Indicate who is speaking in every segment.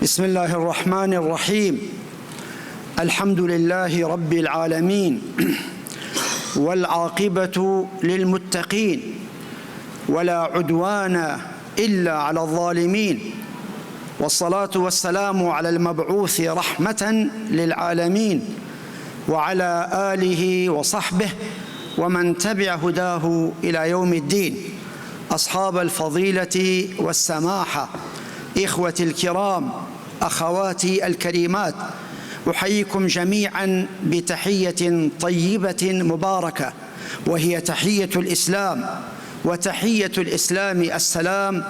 Speaker 1: بسم الله الرحمن الرحيم. الحمد لله رب العالمين، والعاقبة للمتقين، ولا عدوان إلا على الظالمين، والصلاة والسلام على المبعوث رحمة للعالمين، وعلى آله وصحبه ومن تبع هداه إلى يوم الدين. أصحاب الفضيلة والسماحة، إخوتي الكرام، أخواتي الكريمات، أحييكم جميعا بتحية طيبة مباركة، وهي تحية الإسلام، وتحية الإسلام السلام،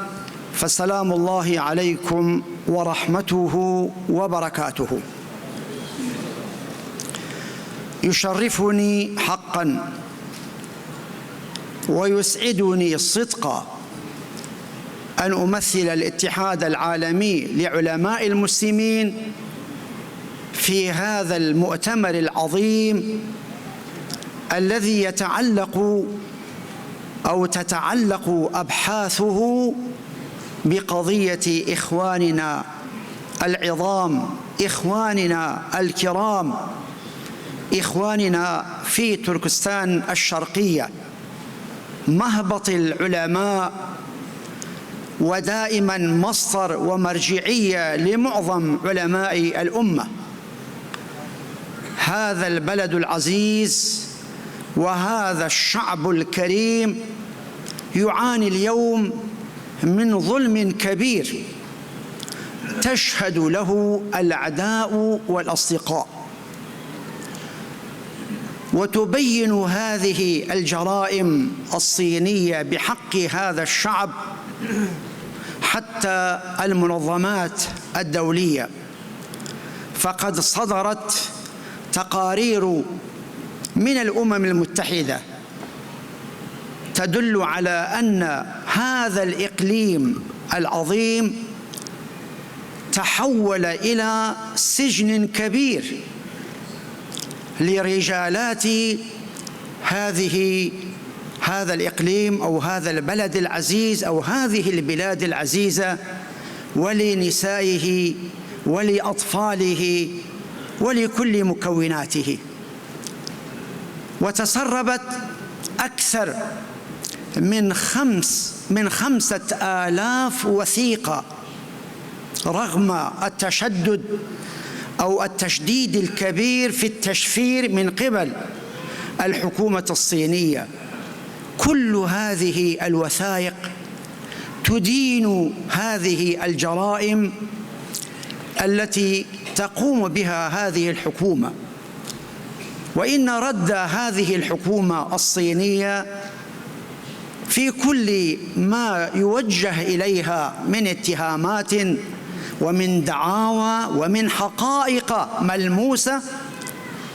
Speaker 1: فسلام الله عليكم ورحمته وبركاته. يشرفني حقا ويسعدني صدقا أن أمثل الاتحاد العالمي لعلماء المسلمين في هذا المؤتمر العظيم الذي تتعلق أبحاثه بقضية إخواننا العظام، إخواننا الكرام، إخواننا في تركستان الشرقية، مهبط العلماء ودائما مصدر ومرجعية لمعظم علماء الأمة. هذا البلد العزيز وهذا الشعب الكريم يعاني اليوم من ظلم كبير تشهد له الأعداء والأصدقاء، وتبين هذه الجرائم الصينية بحق هذا الشعب حتى المنظمات الدولية، فقد صدرت تقارير من الأمم المتحدة تدل على أن هذا الإقليم العظيم تحول إلى سجن كبير لرجالات هذا الإقليم أو هذا البلد العزيز أو هذه البلاد العزيزة، ولنسائه ولأطفاله ولكل مكوناته. وتسربت أكثر من 5000 وثيقة رغم التشدد أو التشديد الكبير في التشفير من قبل الحكومة الصينية. كل هذه الوثائق تدين هذه الجرائم التي تقوم بها هذه الحكومة، وإن رد هذه الحكومة الصينية في كل ما يوجه إليها من اتهامات ومن دعاوى ومن حقائق ملموسة،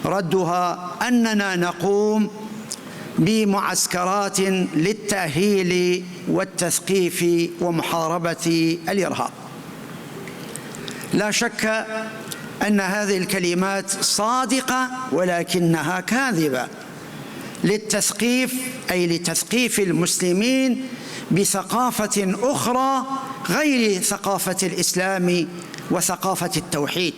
Speaker 1: ردها أننا نقوم بمعسكرات للتأهيل والتثقيف ومحاربة الإرهاب. لا شك أن هذه الكلمات صادقة ولكنها كاذبة. للتثقيف أي لتثقيف المسلمين بثقافة أخرى غير ثقافة الإسلام وثقافة التوحيد،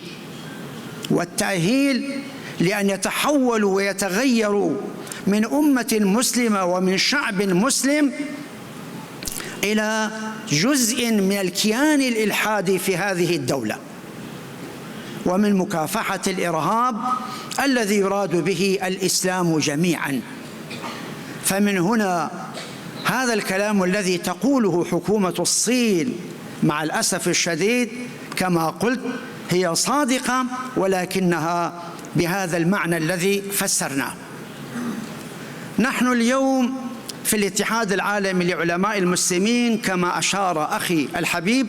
Speaker 1: والتأهيل لأن يتحولوا ويتغيروا من أمة مسلمة ومن شعب مسلم إلى جزء من الكيان الإلحادي في هذه الدولة، ومن مكافحة الإرهاب الذي يراد به الإسلام جميعا. فمن هنا هذا الكلام الذي تقوله حكومة الصين مع الأسف الشديد كما قلت هي صادقة، ولكنها بهذا المعنى الذي فسرناه. نحن اليوم في الاتحاد العالمي لعلماء المسلمين كما أشار أخي الحبيب،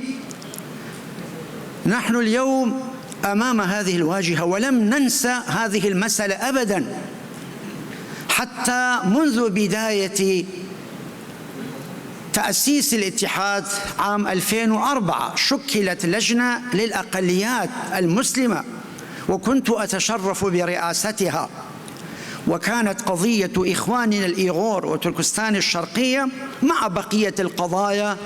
Speaker 1: نحن اليوم أمام هذه الواجهة، ولم ننسى هذه المسألة أبدا. حتى منذ بداية تأسيس الاتحاد عام 2004 شكلت لجنة للأقليات المسلمة، وكنت أتشرف برئاستها، وكانت قضية إخواننا الإيغور وتركستان الشرقية مع بقية القضايا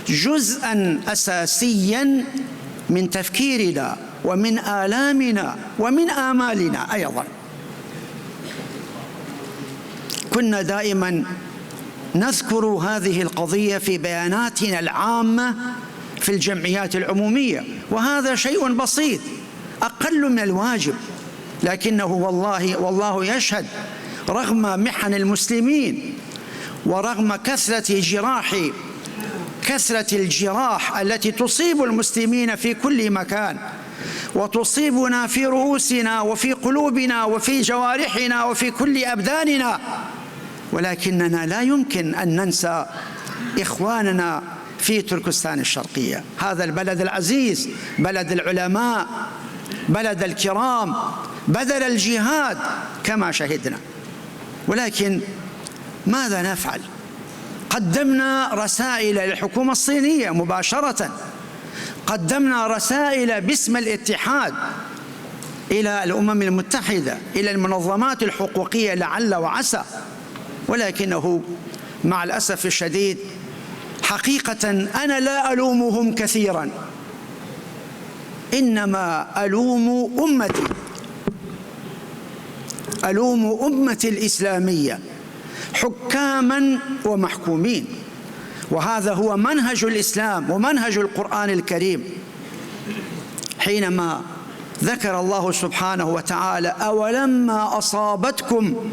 Speaker 1: جزءاً أساسياً من تفكيرنا ومن آلامنا ومن آمالنا أيضا. كنا دائما نذكر هذه القضية في بياناتنا العامة في الجمعيات العمومية، وهذا شيء بسيط أقل من الواجب، لكنه والله يشهد رغم محن المسلمين ورغم كثرة الجراح التي تصيب المسلمين في كل مكان وتصيبنا في رؤوسنا وفي قلوبنا وفي جوارحنا وفي كل أبداننا، ولكننا لا يمكن أن ننسى إخواننا في تركستان الشرقية، هذا البلد العزيز، بلد العلماء، بلد الكرام، بذل الجهاد كما شهدنا. ولكن ماذا نفعل؟ قدمنا رسائل للحكومة الصينية مباشرة، قدمنا رسائل باسم الاتحاد إلى الأمم المتحدة، إلى المنظمات الحقوقية لعل وعسى، ولكنه مع الأسف الشديد حقيقة أنا لا ألومهم كثيرا، إنما ألوم أمتي الإسلامية حكاما ومحكومين، وهذا هو منهج الإسلام ومنهج القرآن الكريم، حينما ذكر الله سبحانه وتعالى: أولما أصابتكم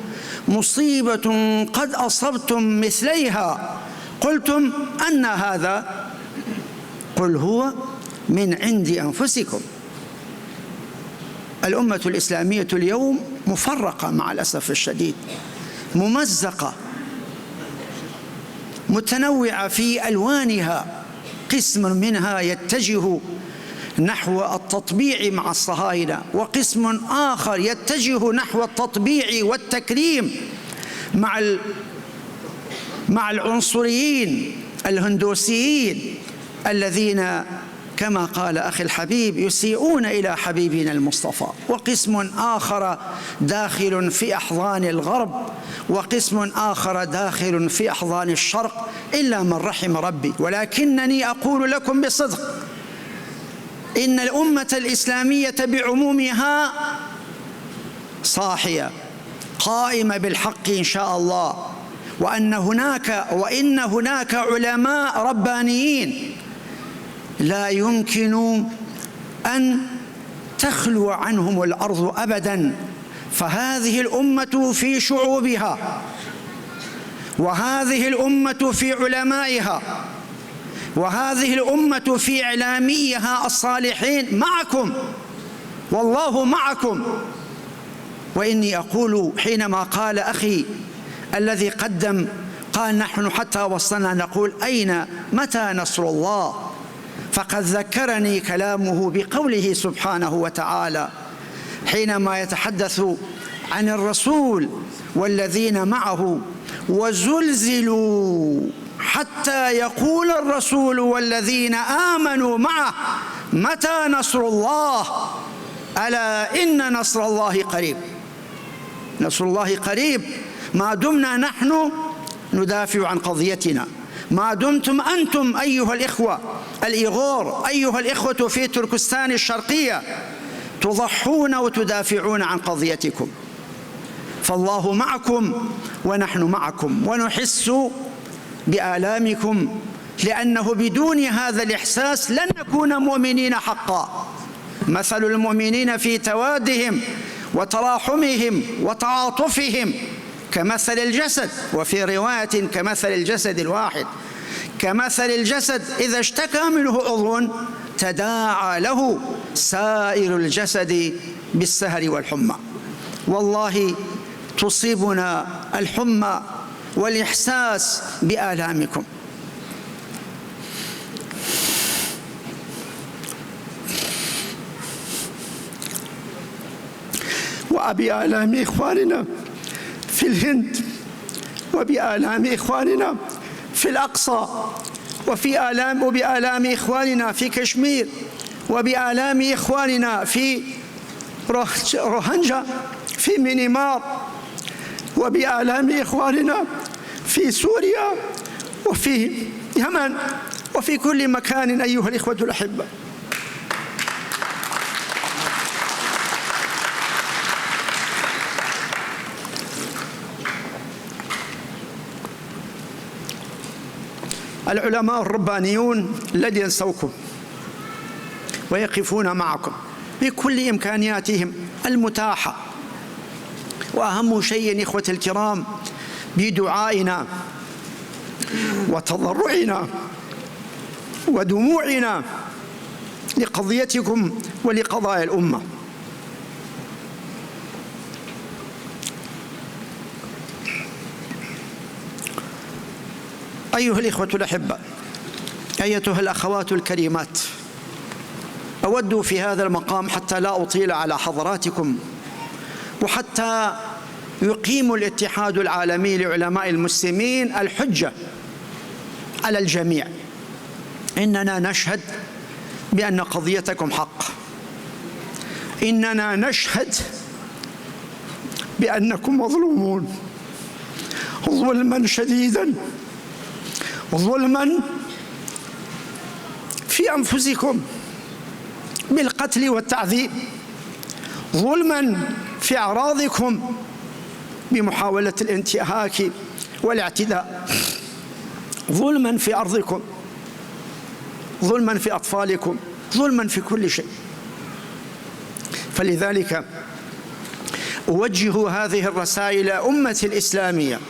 Speaker 1: مصيبة قد أصبتم مثليها قلتم أن هذا قل هو من عند أنفسكم. الأمة الإسلامية اليوم مفرقة مع الأسف الشديد، ممزقة، متنوعة في ألوانها، قسم منها يتجه نحو التطبيع مع الصهاينة، وقسم آخر يتجه نحو التطبيع والتكريم مع العنصريين الهندوسيين الذين كما قال أخي الحبيب يسيئون إلى حبيبنا المصطفى، وقسم آخر داخل في أحضان الغرب، وقسم آخر داخل في أحضان الشرق، إلا من رحم ربي. ولكنني أقول لكم بصدق إن الأمة الإسلامية بعمومها صاحية قائمة بالحق إن شاء الله، وإن هناك علماء ربانيين لا يمكن أن تخلو عنهم الأرض أبدا، فهذه الأمة في شعوبها، وهذه الأمة في علمائها، وهذه الأمة في إعلاميها الصالحين معكم، والله معكم. وإني أقول حينما قال أخي الذي قدم قال نحن حتى وصلنا نقول متى نصر الله، فقد ذكرني كلامه بقوله سبحانه وتعالى حينما يتحدث عن الرسول والذين معه: وزلزلوا حتى يقول الرسول والذين آمنوا معه متى نصر الله ألا إن نصر الله قريب. نصر الله قريب ما دمنا نحن ندافع عن قضيتنا، ما دمتم أنتم أيها الإخوة الإيغور، أيها الإخوة في تركستان الشرقية تضحون وتدافعون عن قضيتكم، فالله معكم ونحن معكم ونحس بآلامكم، لأنه بدون هذا الإحساس لن نكون مؤمنين حقا. مثل المؤمنين في توادهم وتراحمهم وتعاطفهم كمثل الجسد، وفي رواية كمثل الجسد الواحد، كمثل الجسد إذا اشتكى منه عضو تداعى له سائر الجسد بالسهر والحمى. والله تصيبنا الحمى والإحساس بآلامكم. وبآلام إخواننا في الهند، وبآلام إخواننا في الأقصى، وبآلام إخواننا في كشمير، وبآلام إخواننا في روهنجا في ميانمار، وبآلام إخواننا في سوريا وفي اليمن وفي كل مكان أيها الإخوة الأحبة. العلماء الربانيون الذين ينسوكم ويقفون معكم بكل إمكانياتهم المتاحة. وأهم شيء إخوة الكرام بدعائنا وتضرعنا ودموعنا لقضيتكم ولقضايا الأمة. أيها الإخوة الأحبة، أيتها الأخوات الكريمات، أود في هذا المقام حتى لا أطيل على حضراتكم وحتى يقيم الاتحاد العالمي لعلماء المسلمين الحجة على الجميع، إننا نشهد بأن قضيتكم حق، إننا نشهد بأنكم مظلومون ظلما شديدا، ظلما في أنفسكم بالقتل والتعذيب، ظلما في أعراضكم بمحاولة الانتهاك والاعتداء، ظلما في أرضكم، ظلما في أطفالكم، ظلما في كل شيء. فلذلك أوجه هذه الرسائل أمة الإسلامية،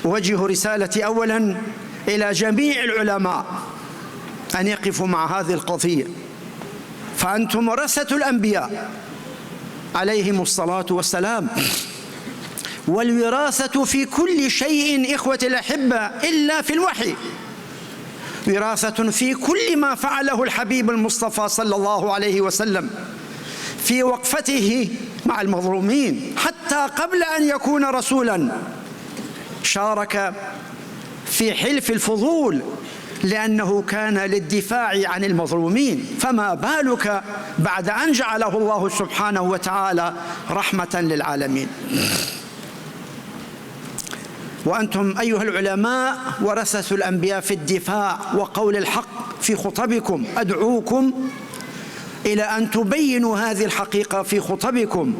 Speaker 1: أوجه رسالتي أولا إلى جميع العلماء أن يقفوا مع هذه القضية، فأنتم ورثة الأنبياء عليهم الصلاة والسلام، والوراثة في كل شيء إخوة الأحبة إلا في الوحي، وراثة في كل ما فعله الحبيب المصطفى صلى الله عليه وسلم في وقفته مع المظلومين، حتى قبل أن يكون رسولا شارك في حلف الفضول لأنه كان للدفاع عن المظلومين، فما بالك بعد أن جعله الله سبحانه وتعالى رحمة للعالمين. وأنتم أيها العلماء ورثة الأنبياء في الدفاع وقول الحق في خطبكم، أدعوكم إلى أن تبينوا هذه الحقيقة في خطبكم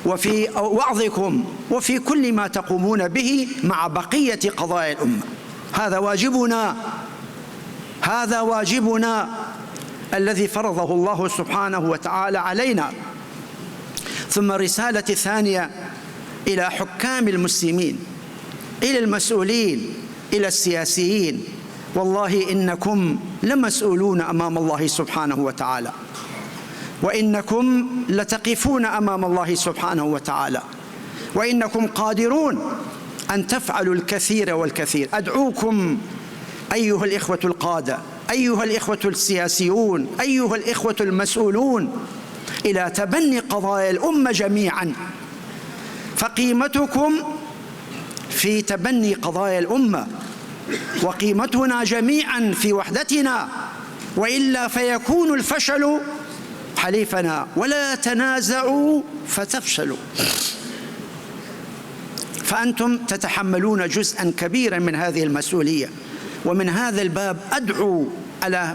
Speaker 1: وفي وعظكم وفي كل ما تقومون به مع بقية قضايا الأمة. هذا واجبنا، هذا واجبنا الذي فرضه الله سبحانه وتعالى علينا. ثم الرسالة الثانية إلى حكام المسلمين، إلى المسؤولين، إلى السياسيين، والله إنكم لمسؤولون أمام الله سبحانه وتعالى، وإنكم لتقفون أمام الله سبحانه وتعالى، وإنكم قادرون أن تفعلوا الكثير والكثير. أدعوكم أيها الإخوة القادة، أيها الإخوة السياسيون، أيها الإخوة المسؤولون، إلى تبني قضايا الأمة جميعا، فقيمتكم في تبني قضايا الأمة، وقيمتنا جميعا في وحدتنا، وإلا فيكون الفشل حليفنا. ولا تنازعوا فتفشلوا. فأنتم تتحملون جزءا كبيرا من هذه المسؤولية، ومن هذا الباب أدعو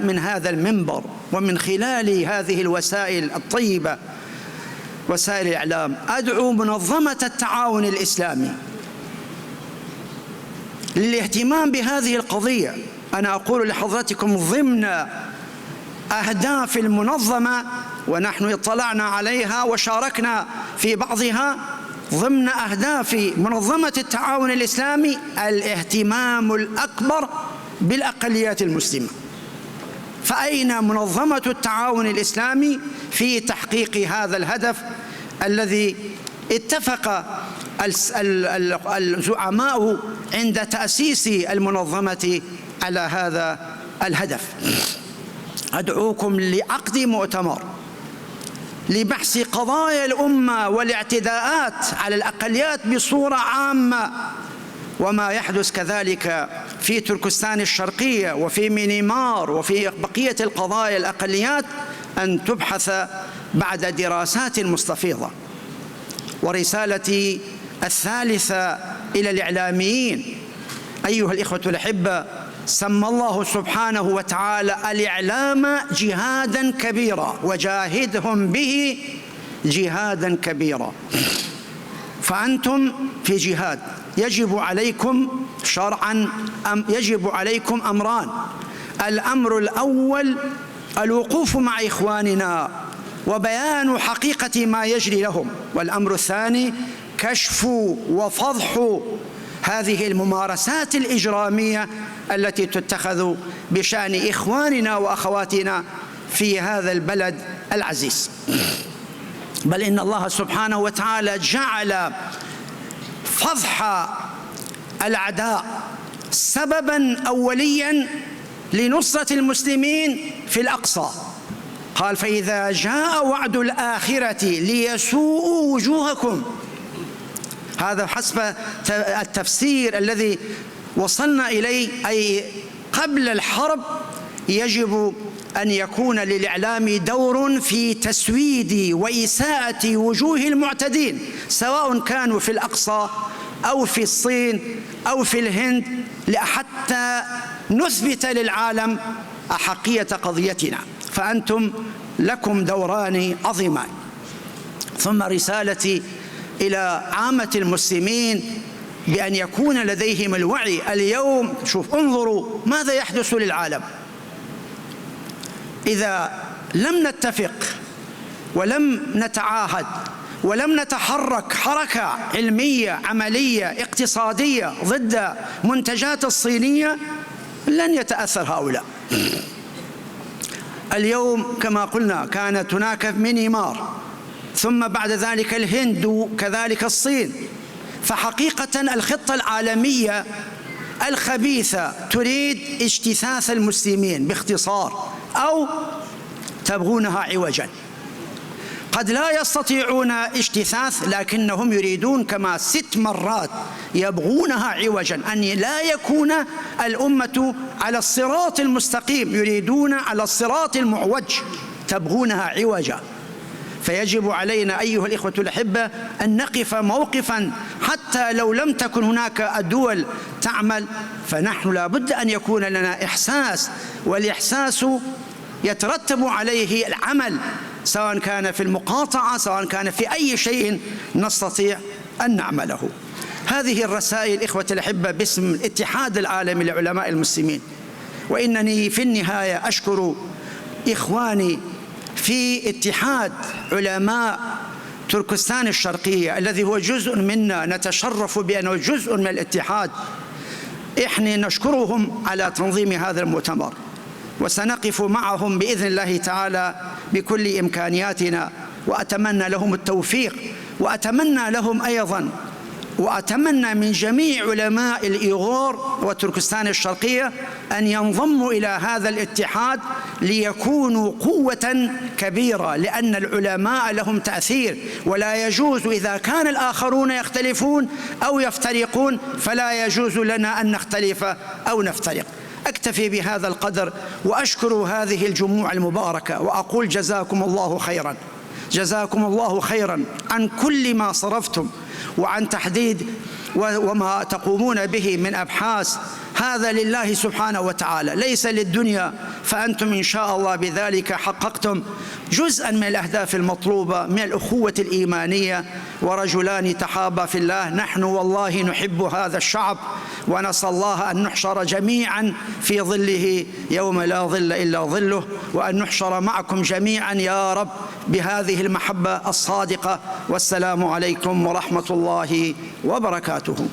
Speaker 1: من هذا المنبر ومن خلال هذه الوسائل الطيبة وسائل الإعلام، أدعو منظمة التعاون الإسلامي للاهتمام بهذه القضية. أنا أقول لحضراتكم ضمن أهداف المنظمة، ونحن اطلعنا عليها وشاركنا في بعضها، ضمن أهداف منظمة التعاون الإسلامي الاهتمام الأكبر بالأقليات المسلمة. فأين منظمة التعاون الإسلامي في تحقيق هذا الهدف الذي اتفق الزعماء عند تأسيس المنظمة على هذا الهدف؟ أدعوكم لعقد مؤتمر لبحث قضايا الأمة والاعتداءات على الأقليات بصورة عامة، وما يحدث كذلك في تركستان الشرقية وفي ميانمار وفي بقية القضايا الأقليات أن تبحث بعد دراسات مستفيضة. ورسالتي الثالثة إلى الإعلاميين، أيها الإخوة الأحبة، سمى الله سبحانه وتعالى الإعلام جهادا كبيرا، وجاهدهم به جهادا كبيرا. فأنتم في جهاد، يجب عليكم شرعا يجب عليكم أمران: الأمر الأول الوقوف مع إخواننا وبيان حقيقة ما يجري لهم، والأمر الثاني كشف وفضح هذه الممارسات الإجرامية التي تتخذ بشأن إخواننا وأخواتنا في هذا البلد العزيز. بل إن الله سبحانه وتعالى جعل فضح الأعداء سبباً أولياً لنصرة المسلمين في الأقصى. قال: فإذا جاء وعد الآخرة ليسوءوا وجوهكم. هذا حسب التفسير الذي وصلنا إليه، أي قبل الحرب يجب أن يكون للإعلام دور في تسويد وإساءة وجوه المعتدين، سواء كانوا في الأقصى أو في الصين أو في الهند، حتى نثبت للعالم أحقية قضيتنا. فأنتم لكم دوران عظيمان. ثم رسالتي إلى عامة المسلمين بأن يكون لديهم الوعي. اليوم شوف، انظروا ماذا يحدث للعالم. إذا لم نتفق ولم نتعاهد ولم نتحرك حركة علمية عملية اقتصادية ضد منتجات الصينية، لن يتأثر هؤلاء. اليوم كما قلنا كانت هناك ميانمار، ثم بعد ذلك الهند، كذلك الصين. فحقيقة الخطة العالمية الخبيثة تريد اجتثاث المسلمين باختصار، أو تبغونها عوجا. قد لا يستطيعون اجتثاث، لكنهم يريدون كما 6 مرات يبغونها عوجا، أن لا يكون الأمة على الصراط المستقيم، يريدون على الصراط المعوج، تبغونها عوجا. فيجب علينا أيها الإخوة الأحبة أن نقف موقفا، حتى لو لم تكن هناك الدول تعمل، فنحن لا بد أن يكون لنا إحساس، والإحساس يترتب عليه العمل، سواء كان في المقاطعة، سواء كان في أي شيء نستطيع أن نعمله. هذه الرسائل إخوة الأحبة باسم الاتحاد العالمي لعلماء المسلمين. وإنني في النهاية أشكر إخواني في اتحاد علماء تركستان الشرقية الذي هو جزء منا، نتشرف بأنه جزء من الاتحاد. إحنا نشكرهم على تنظيم هذا المؤتمر، وسنقف معهم بإذن الله تعالى بكل إمكانياتنا، وأتمنى لهم التوفيق، وأتمنى لهم أيضا، وأتمنى من جميع علماء الإيغور وتركستان الشرقية أن ينضموا إلى هذا الاتحاد ليكونوا قوة كبيرة، لأن العلماء لهم تأثير، ولا يجوز إذا كان الآخرون يختلفون أو يفترقون، فلا يجوز لنا أن نختلف أو نفترق. أكتفي بهذا القدر، وأشكر هذه الجموع المباركة، وأقول جزاكم الله خيرا، جزاكم الله خيرا عن كل ما صرفتم، وعن تحديد وما تقومون به من أبحاث. هذا لله سبحانه وتعالى، ليس للدنيا، فأنتم إن شاء الله بذلك حققتم جزءا من الأهداف المطلوبة من الأخوة الإيمانية. ورجلان تحابا في الله، نحن والله نحب هذا الشعب، ونسأل الله أن نحشر جميعا في ظله يوم لا ظل إلا ظله، وأن نحشر معكم جميعا يا رب بهذه المحبة الصادقة. والسلام عليكم ورحمة الله وبركاته.